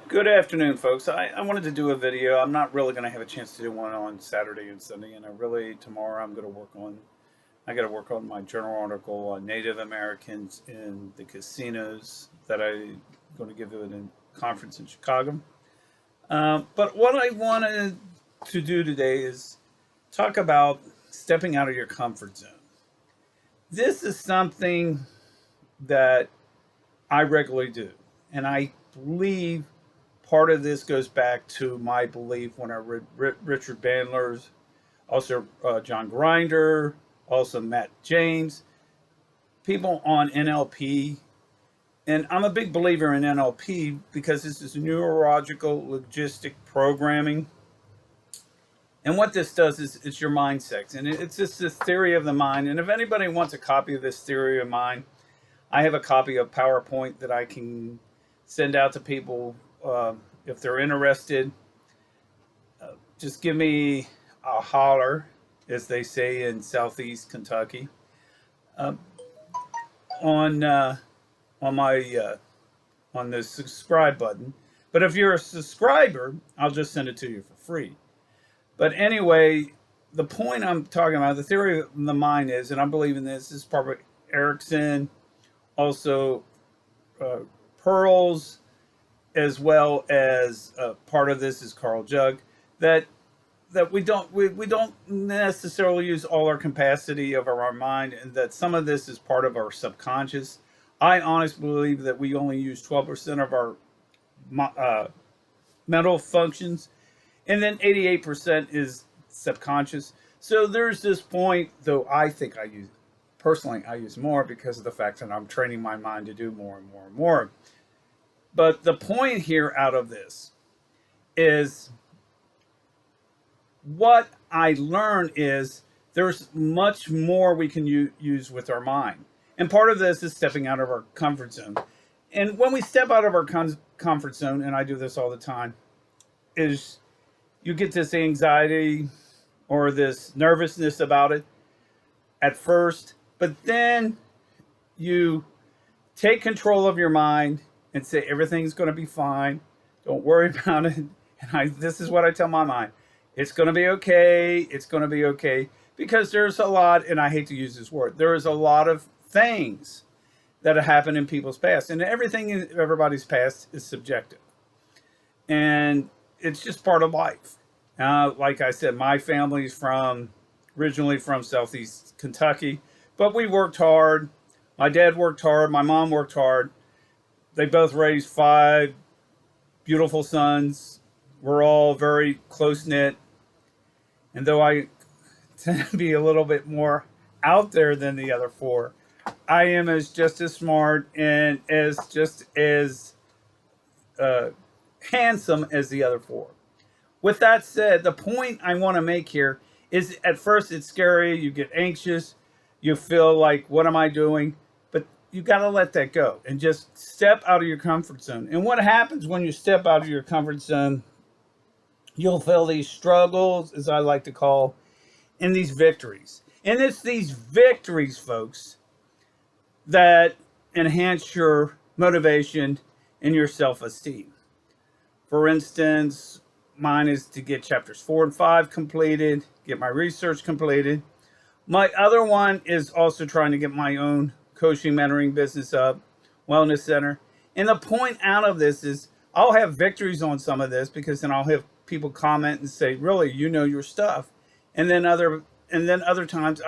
Good afternoon, folks. I wanted to do a video. I'm not really going to have a chance to do one on Saturday and Sunday, and tomorrow I'm going to work on. I got to work on my journal article on Native Americans in the casinos that I'm going to give at a conference in Chicago. But what I wanted to do today is talk about stepping out of your comfort zone. This is something that I regularly do, and I believe part of this goes back to my belief when I read Richard Bandler's, also John Grinder, also Matt James, people on NLP. And I'm a big believer in NLP because this is neurological logistic programming. And what this does is it's your mindset. And it's just this theory of the mind. And if anybody wants a copy of this theory of mine, I have a copy of PowerPoint that I can send out to people if they're interested. Just give me a holler, as they say in Southeast Kentucky, uh, on my on the subscribe button. But if you're a subscriber, I'll just send it to you for free. But anyway, the point I'm talking about, the theory of the mind is, and I believe in this probably Erickson, also Pearls, as well as part of this is Carl Jung, that we don't necessarily use all our capacity of our mind, and that some of this is part of our subconscious. I honestly believe that we only use 12% of our uh, mental functions, and then 88% is subconscious. So there's this point, though I think I use more because of the fact that I'm training my mind to do more and more and more. But the point here out of this is what I learned is there's much more we can use with our mind. And part of this is stepping out of our comfort zone. And when we step out of our comfort zone, and I do this all the time, is you get this anxiety or this nervousness about it at first, but then you take control of your mind and say everything's going to be fine. Don't worry about it. And this is what I tell my mind. It's going to be okay. It's going to be okay. Because there's a lot, and I hate to use this word, there is a lot of things that have happened in people's past. And everything in everybody's past is subjective. And it's just part of life. Like I said, my family's originally from Southeast Kentucky, but we worked hard. My dad worked hard. My mom worked hard. They both raised 5 beautiful sons. We're all very close knit. And though I tend to be a little bit more out there than the other 4, I am just as smart and just as handsome as the other 4. With that said, the point I want to make here is at first it's scary. You get anxious. You feel like, what am I doing? You got to let that go and just step out of your comfort zone. And what happens when you step out of your comfort zone, you'll feel these struggles, as I like to call, and these victories. And it's these victories, folks, that enhance your motivation and your self-esteem. For instance, mine is to get chapters 4 and 5 completed, get my research completed. My other one is also trying to get my own coaching, mentoring business up, wellness center. And the point out of this is I'll have victories on some of this because then I'll have people comment and say, really, you know your stuff. And then other times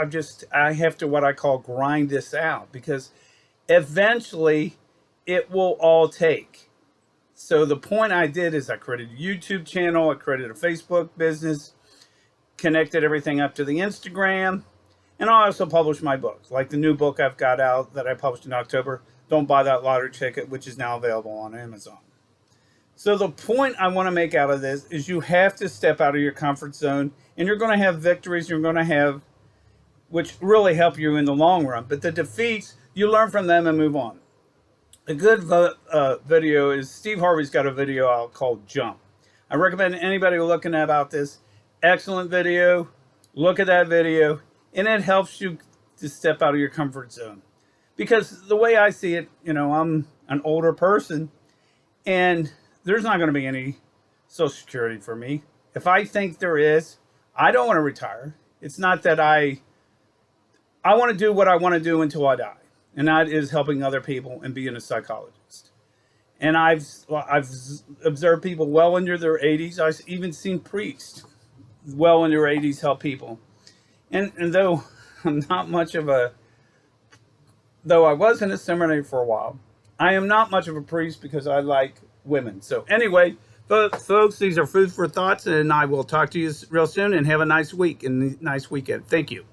I have to what I call grind this out because eventually it will all take. So the point I did is I created a YouTube channel, I created a Facebook business, connected everything up to the Instagram. And I also publish my books, like the new book I've got out that I published in October, Don't Buy That Lottery Ticket, which is now available on Amazon. So the point I want to make out of this is you have to step out of your comfort zone, and you're going to have victories you're going to have, which really help you in the long run. But the defeats, you learn from them and move on. A good video is Steve Harvey's got a video out called Jump. I recommend anybody looking about this. Excellent video. Look at that video. And it helps you to step out of your comfort zone. Because the way I see it, I'm an older person, and there's not going to be any Social Security for me. If I think there is, I don't want to retire. It's not that I want to do what I want to do until I die, and that is helping other people and being a psychologist. And I've observed people well into their 80s. I've even seen priests well in their 80s help people. And though I'm not much of a, though I was in a seminary for a while, I am not much of a priest because I like women. So anyway, folks, these are food for thoughts, and I will talk to you real soon, and have a nice week and nice weekend. Thank you.